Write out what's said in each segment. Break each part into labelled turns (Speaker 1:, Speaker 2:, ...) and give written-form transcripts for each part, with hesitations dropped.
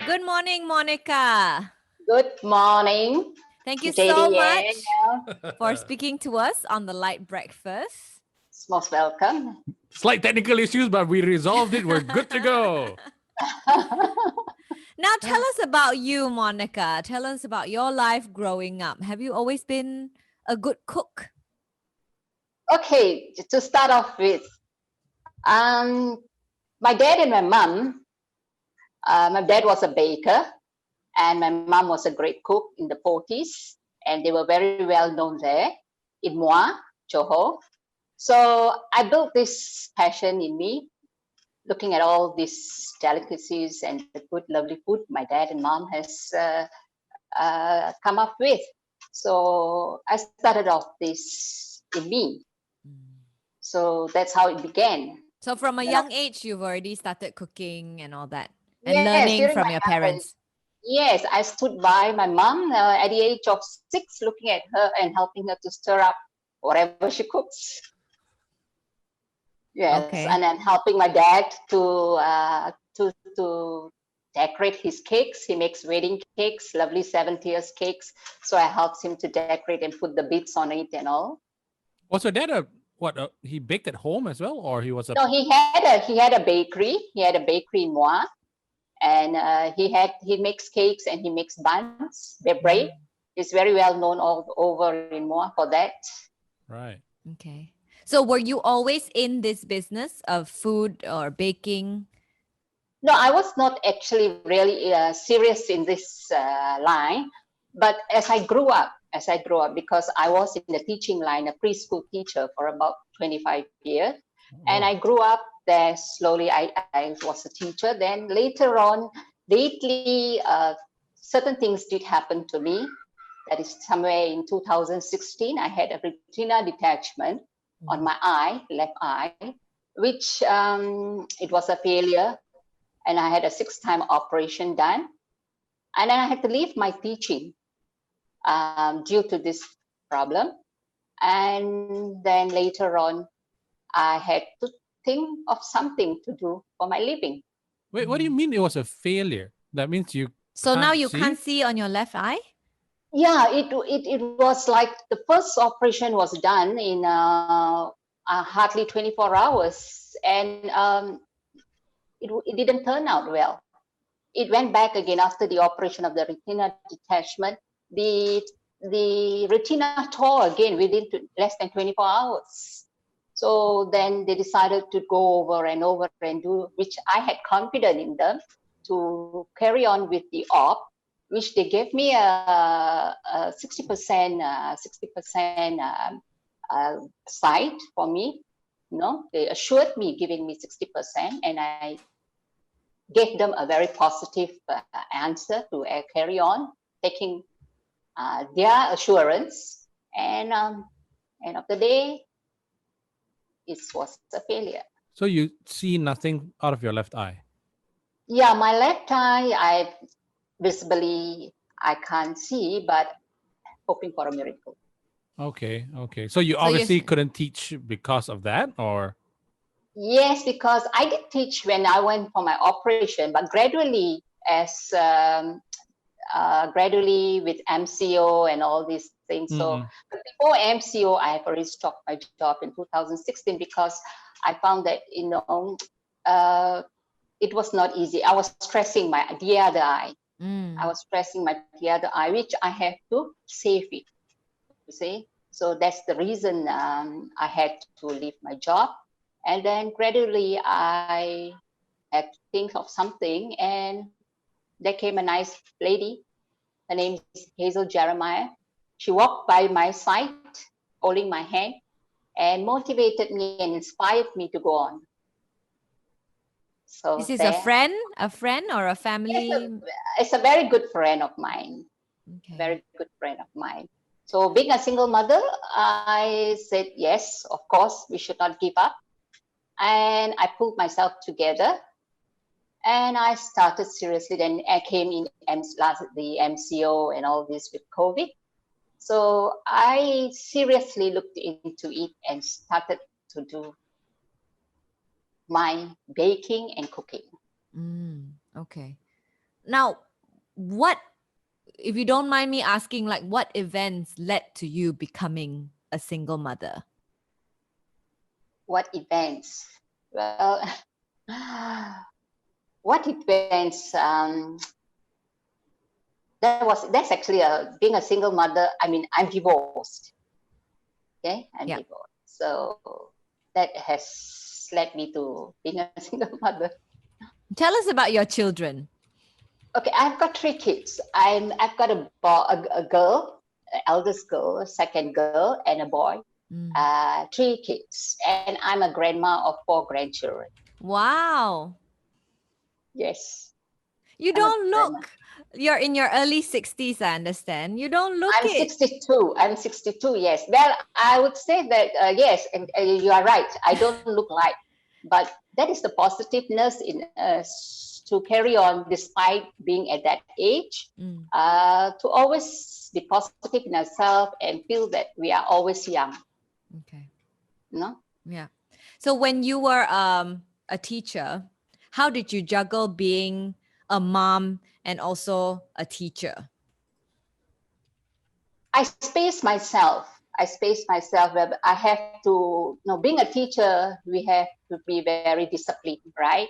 Speaker 1: Good morning, Monica.
Speaker 2: Good morning,
Speaker 1: Thank you
Speaker 2: JD
Speaker 1: so
Speaker 2: and
Speaker 1: much for speaking to us on the LITE breakfast.
Speaker 2: most welcome.
Speaker 3: Slight technical issues, but we resolved it. We're good to go.
Speaker 1: Now tell us about you, Monica. Tell us about your life growing up. Have you always been a good cook?
Speaker 2: Okay, to start off with, my dad and my mom. My dad was a baker, and my mom was a great cook in the 40s, and they were very well known there in Moi, Johor. So I built this passion in me, looking at all these delicacies and the good, lovely food my dad and mom has come up with. So I started off this in me. So that's how it began.
Speaker 1: So from a
Speaker 2: You know,
Speaker 1: young age, you've already started cooking and all that, and
Speaker 2: yes,
Speaker 1: learning
Speaker 2: during
Speaker 1: from
Speaker 2: my
Speaker 1: your
Speaker 2: young age,
Speaker 1: parents.
Speaker 2: yes, I stood by my mom at the age of 6, looking at her and helping her to stir up whatever she cooks. Yes,
Speaker 1: Okay.
Speaker 2: and then helping my dad to decorate his cakes. He makes wedding cakes, lovely 70s cakes. So I helped him to decorate and put the beads on it and all.
Speaker 3: Was your dad he baked at home as well, or he was a?
Speaker 2: No, he had a bakery. He had a bakery in Moi, and he makes cakes and he makes buns. They're bread. He's very well known all over in Moi for that.
Speaker 3: Right.
Speaker 1: Okay. So were you always in this business of food or baking?
Speaker 2: No, I was not actually really serious in this line, but as I grew up, because I was in the teaching line, a preschool teacher for about 25 years, and I grew up there slowly. I was a teacher. Then later on, lately, certain things did happen to me. That is somewhere in 2016, I had a retina detachment on my eye, left eye, which it was a failure. And I had a 6-time operation done. And then I had to leave my teaching due to this problem. And then later on, I had to think of something to do for my living.
Speaker 3: Wait, what do you mean it was a failure? That means you
Speaker 1: So now you
Speaker 3: see?
Speaker 1: can't see on your left eye?
Speaker 2: Yeah, it was like the first operation was done in hardly 24 hours. And it didn't turn out well. It went back again after the operation of the retina detachment. The retina tore again within less than 24 hours. So then they decided to go over and do, which I had confidence in them to carry on with the op, which they gave me a 60% site for me. They assured me giving me 60%, and I gave them a very positive answer to carry on, taking their assurance. And end of the day, it was a failure.
Speaker 3: So you see nothing out of your left eye.
Speaker 2: Yeah, my left eye, I can't see, but hoping for a miracle.
Speaker 3: Okay. So you obviously couldn't teach because of that, or?
Speaker 2: Yes, because I did teach when I went for my operation, but gradually, gradually with MCO and all these things. So but before MCO, I have already stopped my job in 2016 because I found that it was not easy. I was stressing the other eye. I was stressing the other eye, which I have to save it. You see, so that's the reason I had to leave my job, and then gradually I had to think of something, and there came a nice lady. Her name is Hazel Jeremiah. She walked by my side, holding my hand, and motivated me and inspired me to go on. So
Speaker 1: this is a friend or a family?
Speaker 2: It's a very good friend of mine.
Speaker 1: Okay.
Speaker 2: Very good friend of mine. So being a single mother, I said, yes, of course, we should not give up. And I pulled myself together and I started seriously. Then I came in the MCO and all this with COVID. So I seriously looked into it and started to do my baking and cooking.
Speaker 1: Okay. Now, what, if you don't mind me asking, like what events led to you becoming a single mother?
Speaker 2: What events? Well, what events? That's actually being a single mother. I mean, I'm divorced. Okay, I'm divorced. So that has led me to being a single mother.
Speaker 1: Tell us about your children.
Speaker 2: Okay, I've got 3 kids. I've got a girl, eldest girl, second girl, and a boy. 3 kids, and I'm a grandma of 4 grandchildren.
Speaker 1: Wow.
Speaker 2: Yes.
Speaker 1: You don't look. You're in your early 60s, I understand. You don't look
Speaker 2: I'm 62. I'm 62, yes. Well, I would say that, yes, and, you are right. I don't look like, but that is the positiveness in to carry on despite being at that age, to always be positive in ourselves and feel that we are always young.
Speaker 1: Okay.
Speaker 2: No?
Speaker 1: Yeah. So when you were a teacher, how did you juggle being a mom and also a teacher?
Speaker 2: I space myself. I have to, being a teacher, we have to be very disciplined, right?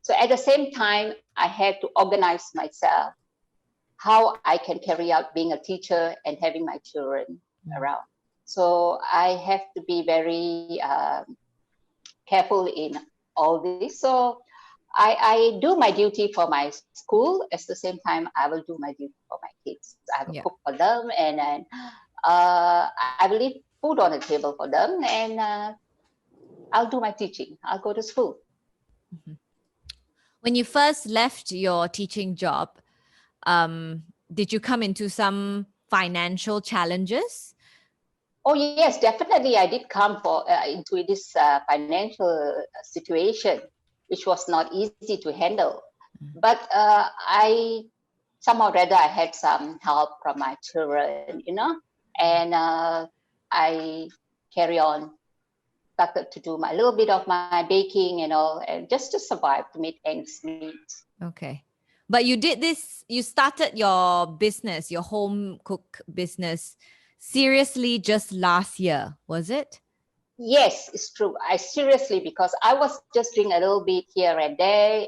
Speaker 2: So at the same time, I had to organize myself, how I can carry out being a teacher and having my children around. So I have to be very careful in all this. So I do my duty for my school. At the same time, I will do my duty for my kids. I will cook for them, and then I will leave food on the table for them, and I'll do my teaching. I'll go to school.
Speaker 1: When you first left your teaching job, did you come into some financial challenges?
Speaker 2: Oh yes, definitely. I did come into this financial situation, which was not easy to handle. But I somehow rather I had some help from my children, and I carry on, started to do a little bit of my baking and all, and just to survive, to meet ends meet.
Speaker 1: Okay. But you did this, you started your business, your home cook business, seriously just last year, was it?
Speaker 2: Yes, it's true. I seriously, because I was just doing a little bit here and there.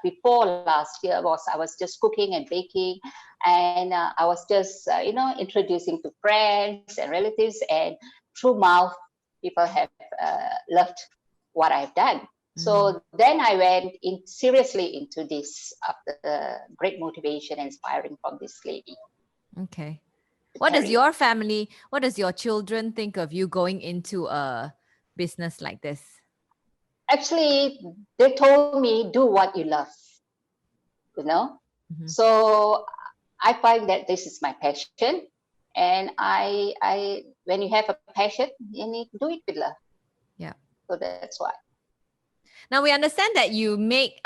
Speaker 2: Before last year I was just cooking and baking, and I was just introducing to friends and relatives, and through mouth, people have loved what I've done. So then I went in seriously into this after great motivation, inspiring from this lady.
Speaker 1: Okay. What does your family, what does your children think of you going into a business like this?
Speaker 2: Actually, they told me, do what you love, So I find that this is my passion. And I when you have a passion, you need to do it with love.
Speaker 1: Yeah.
Speaker 2: So that's why.
Speaker 1: Now we understand that you make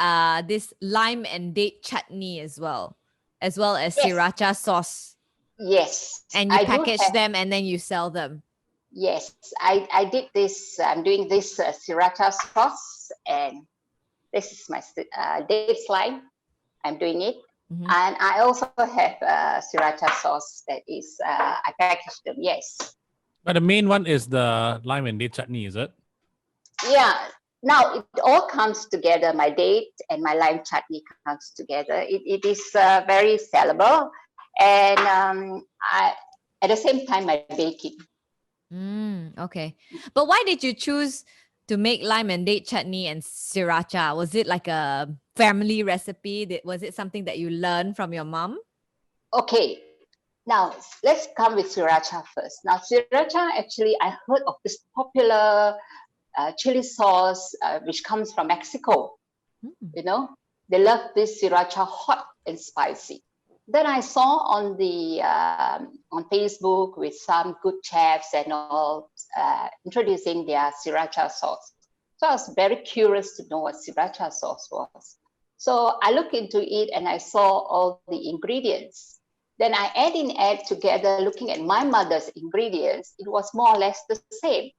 Speaker 1: this lime and date chutney as well as Sriracha sauce.
Speaker 2: Yes.
Speaker 1: And you package them and then you sell them.
Speaker 2: Yes, I did this. I'm doing this Sriracha sauce, and this is my date slime. I'm doing it. And I also have Sriracha sauce that is, I package them, yes.
Speaker 3: But the main one is the lime and date chutney, is it?
Speaker 2: Yeah. Now it all comes together. My date and my lime chutney comes together. It is very sellable, and at the same time, my baking.
Speaker 1: Okay. But why did you choose to make lime and date chutney and Sriracha? Was it like a family recipe? Was it something that you learned from your mom?
Speaker 2: Okay. Now, let's come with Sriracha first. Now, Sriracha, actually, I heard of this popular chili sauce, which comes from Mexico. They love this Sriracha hot and spicy. Then I saw on on Facebook with some good chefs and all introducing their Sriracha sauce. So I was very curious to know what Sriracha sauce was. So I looked into it and I saw all the ingredients. Then I add together, looking at my mother's ingredients, it was more or less the same.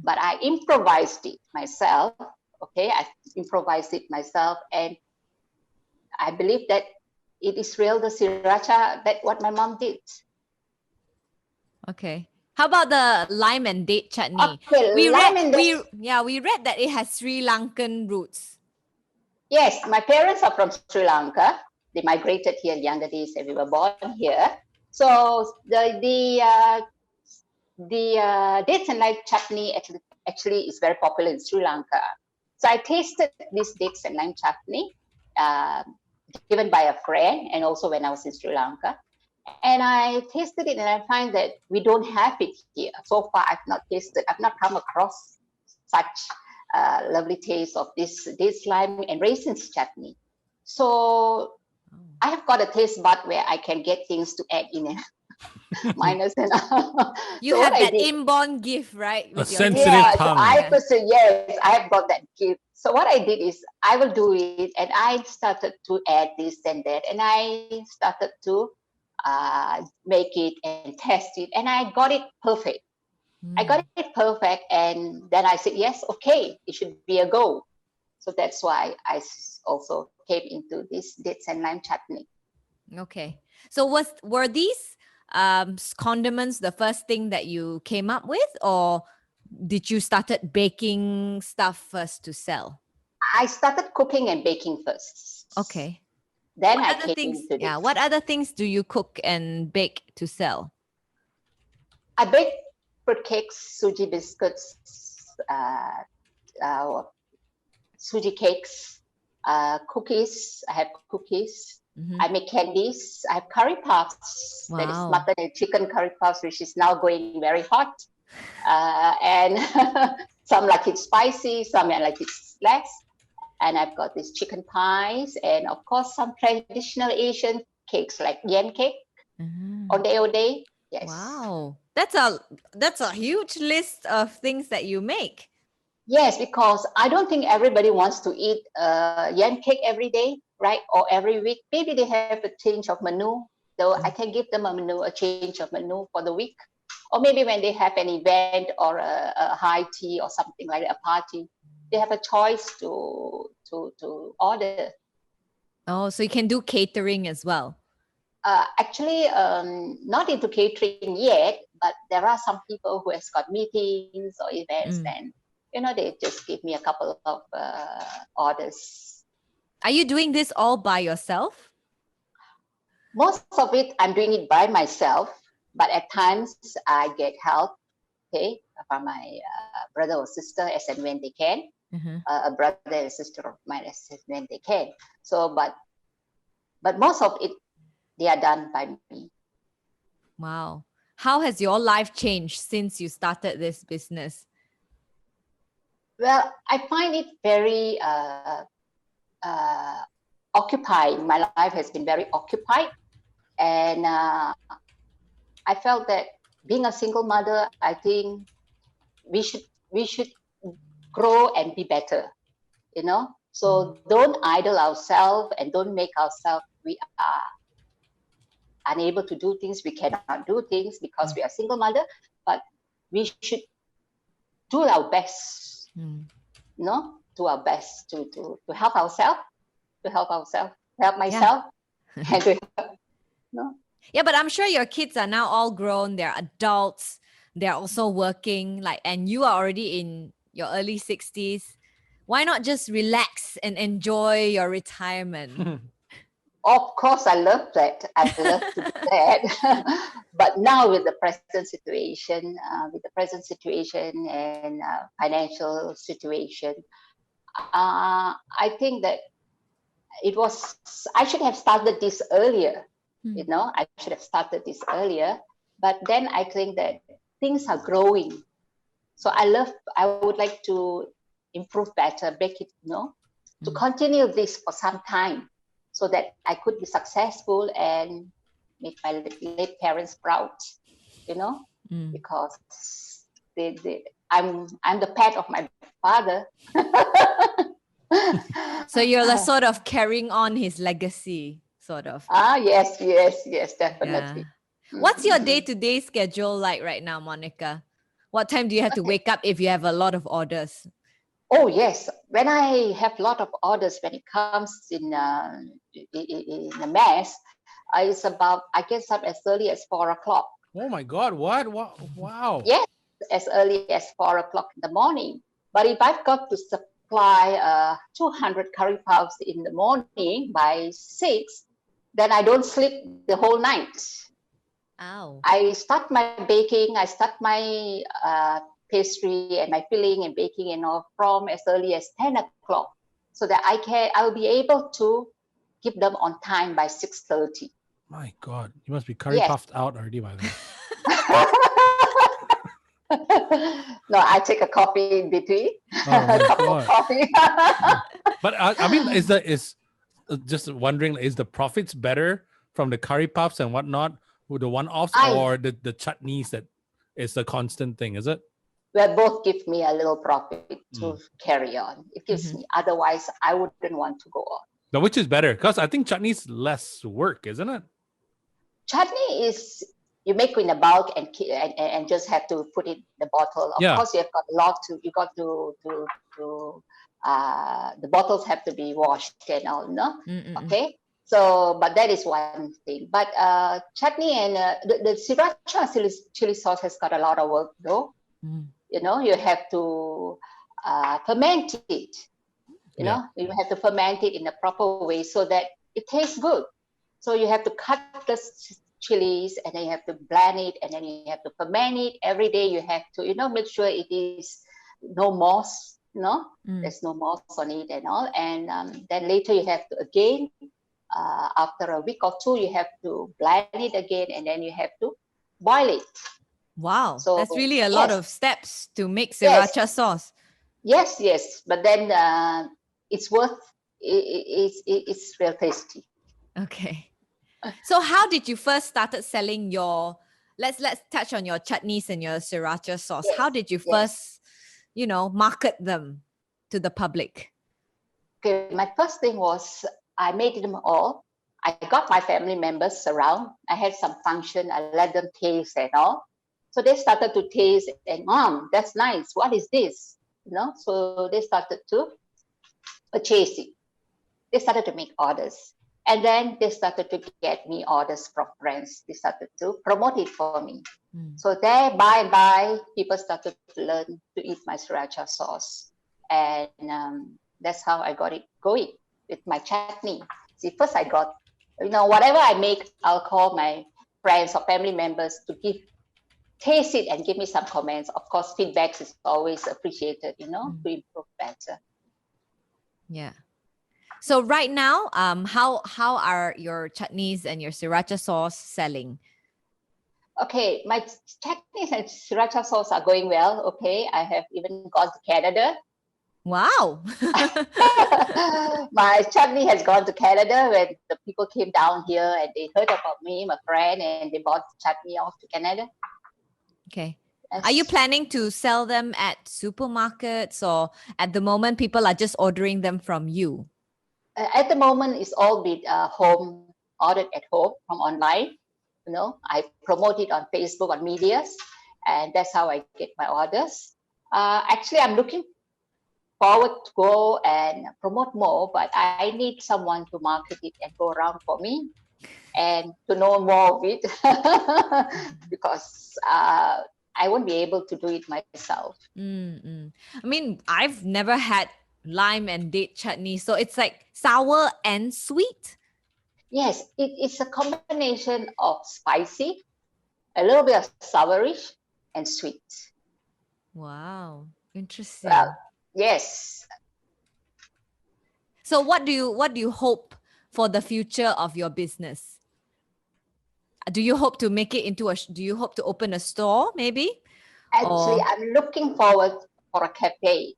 Speaker 2: But I improvised it myself. Okay, I improvised it myself, and I believe that it is real, the Sriracha, that what my mom did.
Speaker 1: Okay. How about the lime and date chutney?
Speaker 2: Okay,
Speaker 1: We
Speaker 2: lime
Speaker 1: read,
Speaker 2: and date.
Speaker 1: we read that it has Sri Lankan roots.
Speaker 2: Yes, my parents are from Sri Lanka. They migrated here in younger days, and we were born here. So the dates and lime chutney actually is very popular in Sri Lanka. So I tasted this dates and lime chutney uh, given by a friend, and also when I was in Sri Lanka. And I tasted it, and I find that we don't have it here. So far, I've not come across such lovely taste of this lime and raisins chutney. So I have got a taste bud where I can get things to add in it. Minus and
Speaker 1: You
Speaker 2: so
Speaker 1: have that inborn gift, right?
Speaker 3: A
Speaker 1: With your
Speaker 3: sensitive
Speaker 2: yes,
Speaker 3: tongue.
Speaker 2: yes, I have got that gift. So what I did is I will do it, and I started to add this and that, and I started to make it and test it, and I got it perfect. I got it perfect, and then I said, yes, okay, it should be a go. So that's why I also came into this dates and lime chutney.
Speaker 1: Okay. So were these condiments the first thing that you came up with, or did you started baking stuff first to sell?
Speaker 2: I started cooking and baking first.
Speaker 1: Okay.
Speaker 2: Then
Speaker 1: What
Speaker 2: I
Speaker 1: other
Speaker 2: came
Speaker 1: things?
Speaker 2: into
Speaker 1: Yeah.
Speaker 2: this.
Speaker 1: What other things do you cook and bake to sell?
Speaker 2: I bake fruit cakes, suji biscuits, suji cakes, cookies. I have cookies.
Speaker 1: Mm-hmm.
Speaker 2: I make candies. I have curry puffs. That is
Speaker 1: Wow.
Speaker 2: mutton and chicken curry puffs, which is now going very hot. And some like it spicy, some like it less. And I've got these chicken pies, and of course some traditional Asian cakes like yam cake, ondeh. Yes.
Speaker 1: Wow. That's a huge list of things that you make.
Speaker 2: Yes, because I don't think everybody wants to eat yam cake every day, right? Or every week. Maybe they have a change of menu. So I can give them a change of menu for the week. Or maybe when they have an event or a high tea or something like a party, they have a choice to order.
Speaker 1: Oh, so you can do catering as well.
Speaker 2: Actually, not into catering yet, but there are some people who has got meetings or events, and they just give me a couple of orders.
Speaker 1: Are you doing this all by yourself?
Speaker 2: Most of it, I'm doing it by myself, but at times I get help, okay, from my brother or sister as and when they can. A brother and a sister of mine as and when they can. So, but most of it, they are done by me.
Speaker 1: Wow. How has your life changed since you started this business?
Speaker 2: Well, I find it very occupying. My life has been very occupied, and I felt that being a single mother, I think we should grow and be better. So don't idle ourselves and don't make ourselves we are unable to do things. We cannot do things because we are single mother, but we should do our best. Do our best to help ourselves, help myself, and to help.
Speaker 1: Yeah, but I'm sure your kids are now all grown. They're adults. They're also working. And you are already in your early 60s. Why not just relax and enjoy your retirement?
Speaker 2: Of course, I love that. I love to do that. But now with the present situation, and financial situation, I think that I should have started this earlier. I should have started this earlier. But then I think that things are growing. So I would like to improve better, make it, to continue this for some time so that I could be successful and make my late parents proud, because I'm the pet of my father.
Speaker 1: So you're sort of carrying on his legacy, sort of.
Speaker 2: Yes, definitely.
Speaker 1: Yeah. What's your day-to-day schedule like right now, Monica? What time do you have to wake up if you have a lot of orders?
Speaker 2: Oh yes, when I have a lot of orders, when it comes in a mass, it's about I get up as early as 4 o'clock.
Speaker 3: Oh my God! What? Wow!
Speaker 2: Yes, as early as 4 o'clock in the morning. But if I've got to supply 200 curry puffs in the morning by 6, then I don't sleep the whole night.
Speaker 1: Oh.
Speaker 2: I start my baking. I start my pastry and my filling and baking and all from as early as 10 o'clock, so that I'll be able to give them on time by 6:30.
Speaker 3: My God! You must be curry
Speaker 2: Yes.
Speaker 3: puffed out already by then.
Speaker 2: No, I take a coffee in between.
Speaker 3: Oh my
Speaker 2: A cup of
Speaker 3: God!
Speaker 2: coffee.
Speaker 3: But I mean, just wondering, is the profits better from the curry puffs and whatnot with the one-offs, or the chutneys that is the constant thing? Is it?
Speaker 2: Well, both give me a little profit to
Speaker 3: Mm.
Speaker 2: carry on. It gives
Speaker 1: Mhm.
Speaker 2: me. Otherwise, I wouldn't want to go on.
Speaker 3: But which is better? Because I think chutney's less work, isn't it?
Speaker 2: Chutney is you make in a bulk and just have to put it in the bottle. Of
Speaker 3: Yeah.
Speaker 2: course, you have got a lot to. You got to the bottles have to be washed and all, no?
Speaker 1: Mm-mm.
Speaker 2: Okay. So, but that is one thing. But chutney and the sriracha chili sauce has got a lot of work, though.
Speaker 1: Mm.
Speaker 2: You know, you have to ferment it. You know, you have to ferment it in a proper way so that it tastes good. So you have to cut the chilies and then you have to blend it and then you have to ferment it. Every day you have to, make sure it is no moss, there's no moss on it and all. And then later you have to again, after a week or two, you have to blend it again and then you have to boil it.
Speaker 1: Wow,
Speaker 2: So
Speaker 1: that's really a lot
Speaker 2: yes.
Speaker 1: of steps to make
Speaker 2: Yes.
Speaker 1: sriracha sauce.
Speaker 2: Yes, but then it's worth it's real tasty.
Speaker 1: Okay. So how did you first started selling your let's touch on your chutneys and your sriracha sauce.
Speaker 2: Yes,
Speaker 1: How did you first, market them to the public?
Speaker 2: Okay, my first thing was I made them all. I got my family members around. I had some function. I let them taste and all. So they started to taste and, Mom, that's nice. What is this? So they started to purchase it. They started to make orders. And then they started to get me orders from friends. They started to promote it for me. So there, by and by, people started to learn to eat my sriracha sauce. And that's how I got it going with my chutney. See, first I got, whatever I make, I'll call my friends or family members to taste it and give me some comments. Of course, feedback is always appreciated, to improve better.
Speaker 1: Yeah. So right now, how are your chutneys and your sriracha sauce selling?
Speaker 2: Okay, my chutneys and sriracha sauce are going well. Okay, I have even gone to Canada.
Speaker 1: Wow.
Speaker 2: My chutney has gone to Canada when the people came down here and they heard about me, my friend, and they bought chutney off to Canada.
Speaker 1: Okay.
Speaker 2: Yes.
Speaker 1: Are you planning to sell them at supermarkets, or at the moment people are just ordering them from you?
Speaker 2: At the moment, it's all been home ordered at home from online. I promote it on Facebook, on medias, and that's how I get my orders. Actually, I'm looking forward to go and promote more, but I need someone to market it and go around for me and to know more of it because I won't be able to do it myself.
Speaker 1: I mean, I've never had lime and date chutney, so it's like sour and sweet.
Speaker 2: Yes, it's a combination of spicy, a little bit of sourish, and sweet.
Speaker 1: Wow, interesting.
Speaker 2: Yes.
Speaker 1: So what do you hope for the future of your business? Do you hope to make it into do you hope to open a store maybe?
Speaker 2: Actually, I'm looking forward for a cafe.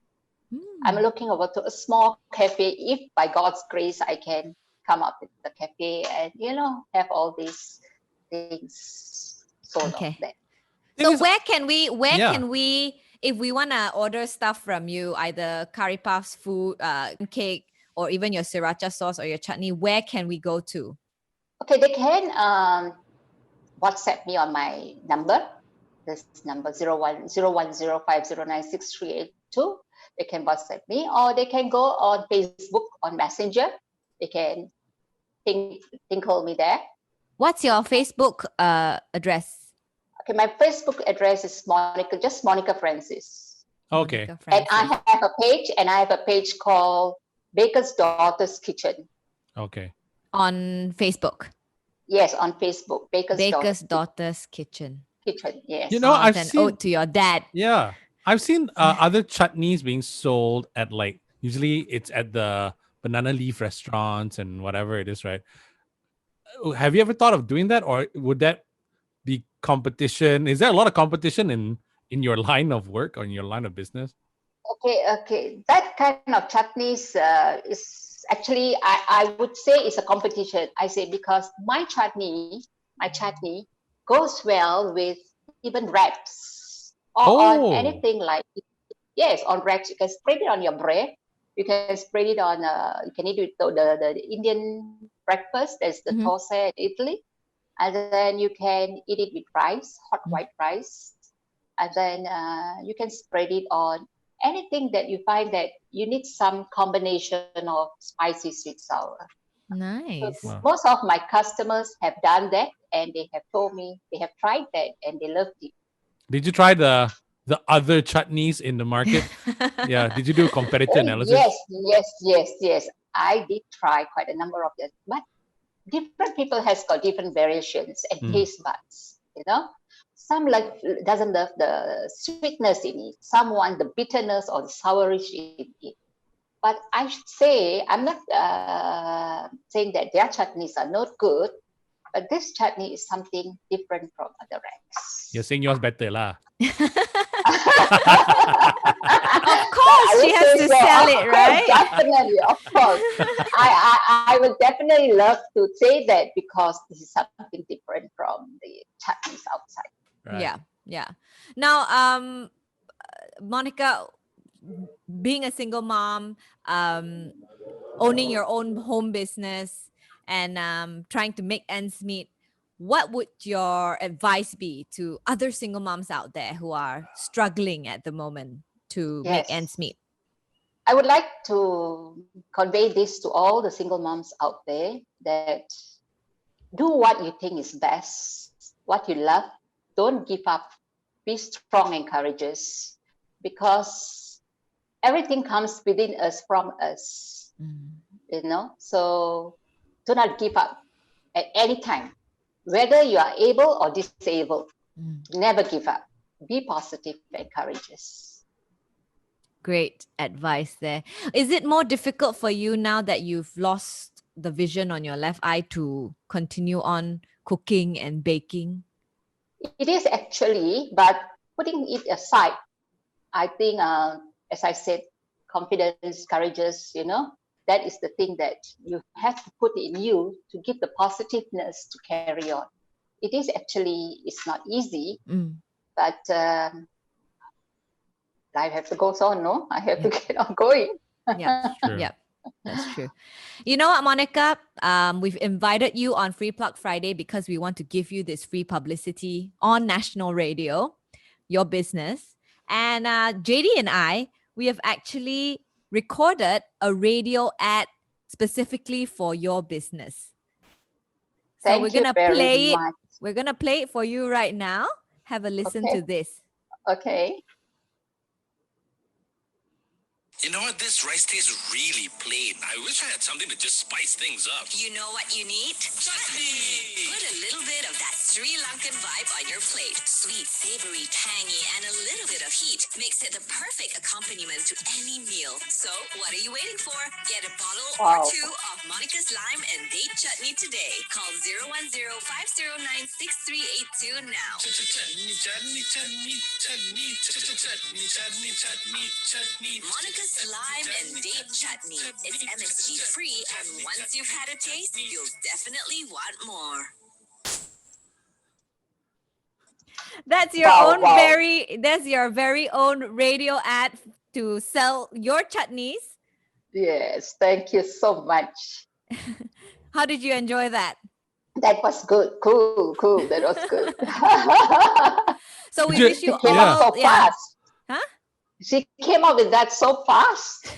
Speaker 2: I'm
Speaker 1: Hmm.
Speaker 2: looking forward to a small cafe. If by God's grace I can come up with the cafe and have all these things sold
Speaker 1: Okay.
Speaker 2: off there.
Speaker 1: So
Speaker 3: is-
Speaker 1: where can we, if we want to order stuff from you, either curry puffs, food, cake, or even your sriracha sauce or your chutney, where can we go to?
Speaker 2: Okay, they can WhatsApp me on my number. This number 0105096382. they can WhatsApp me, or they can go on Facebook on Messenger. They can tinkle me there.
Speaker 1: What's your Facebook address?
Speaker 2: Okay, my Facebook address is Monica Francis.
Speaker 3: Okay.
Speaker 1: Monica
Speaker 2: And I
Speaker 1: Francis.
Speaker 2: have a page called Baker's Daughter's Kitchen.
Speaker 3: Okay.
Speaker 1: On Facebook.
Speaker 2: Yes, on Facebook.
Speaker 1: Baker's Daughter's Kitchen.
Speaker 2: Kitchen. Yes.
Speaker 3: You know, I've
Speaker 1: an
Speaker 3: seen.
Speaker 1: ode to your dad.
Speaker 3: Yeah, I've seen other chutneys being sold at like usually it's at the banana leaf restaurants and whatever it is, right? Have you ever thought of doing that, or would that be competition? Is there a lot of competition in your line of work or in your line of business?
Speaker 2: Okay. That kind of chutneys is actually, I would say it's a competition. I say because my chutney goes well with even wraps or on anything like, yes, on wraps. You can spread it on your bread. You can spread it on, you can eat it with the Indian breakfast. There's the toast in Italy. And then you can eat it with rice, hot white rice. And then you can spread it on anything that you find that you need some combination of spicy, sweet, sour.
Speaker 1: Nice.
Speaker 2: So most of my customers have done that, and they have told me they have tried that and they loved it.
Speaker 3: Did you try the other chutneys in the market? Yeah. Did you do a competitor analysis?
Speaker 2: Yes. I did try quite a number of them, but different people has got different variations and taste buds. You know, some doesn't love the sweetness in it. Some want the bitterness or the sourish in it. But I should say, I'm not saying that their chutneys are not good, but this chutney is something different from other wraps.
Speaker 3: You're saying yours better lah.
Speaker 1: Of course, she has to sell it, right?
Speaker 2: Definitely, of course. I would definitely love to say that because this is something different from the chutneys outside.
Speaker 3: Right.
Speaker 1: Yeah. Now, Monica, being a single mom, owning your own home business, and trying to make ends meet, what would your advice be to other single moms out there who are struggling at the moment to make ends meet?
Speaker 2: I would like to convey this to all the single moms out there, that do what you think is best, what you love. Don't give up. Be strong and courageous, because everything comes within us, from us. You know, so do not give up at any time, whether you are able or disabled. Never give up. Be positive and courageous.
Speaker 1: Great advice there. Is it more difficult for you now that you've lost the vision on your left eye to continue on cooking and baking?
Speaker 2: It is actually, but putting it aside, I think, as I said, confidence, courageous, you know, that is the thing that you have to put in you to give the positiveness to carry on. It is actually, it's not easy, but life has to go on, no? I have to get on going.
Speaker 1: Yeah, that's true. You know what, Monica? We've invited you on Free Plug Friday because we want to give you this free publicity on national radio, your business. And JD and I, we have actually recorded a radio ad specifically for your business. So we're gonna play it. We're gonna play it for you right now. Have a listen to this.
Speaker 2: Okay.
Speaker 4: You know what? This rice tastes really plain. I wish I had something to just spice things up.
Speaker 5: You know what you need? Chutney! Put a little bit of that Sri Lankan vibe on your plate. Sweet, savory, tangy, and a little bit of heat makes it the perfect accompaniment to any meal. So, what are you waiting for? Get a bottle or two of Monica's Lime and Date Chutney today. Call 010-509-6382 now.
Speaker 4: Chutney.
Speaker 5: Monica's Lime and Date Chutney. It's MSG free, and once you've had a taste, you'll definitely want more.
Speaker 1: That's your that's your very own radio ad to sell your chutneys.
Speaker 2: Yes, thank you so much.
Speaker 1: How did you enjoy that?
Speaker 2: That was good. Cool. That was good.
Speaker 1: So we wish you all
Speaker 2: fast.
Speaker 1: Huh?
Speaker 2: She came up with that so fast.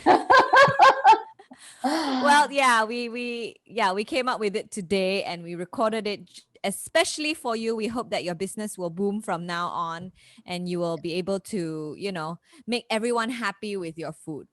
Speaker 1: Well, yeah, we came up with it today and we recorded it especially for you. We hope that your business will boom from now on and you will be able to, make everyone happy with your food.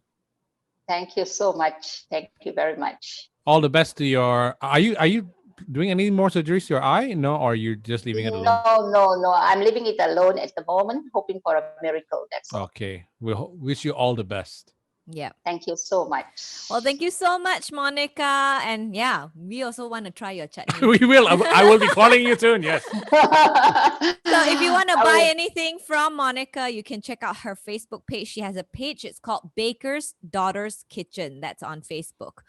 Speaker 2: Thank you so much. Thank you very much.
Speaker 3: All the best to your. Are you doing any more surgeries to your eye? No, or you're just leaving it alone?
Speaker 2: No. I'm leaving it alone at the moment, hoping for a miracle. That's all.
Speaker 3: Okay. We wish you all the best.
Speaker 1: Yeah.
Speaker 2: Thank you so much.
Speaker 1: Well, thank you so much, Monica. And yeah, we also want to try your chutney.
Speaker 3: We will. I will be calling you soon. Yes.
Speaker 1: So if you want to
Speaker 2: I
Speaker 1: buy
Speaker 2: will.
Speaker 1: anything from Monica, you can check out her Facebook page. She has a page. It's called Baker's Daughter's Kitchen. That's on Facebook.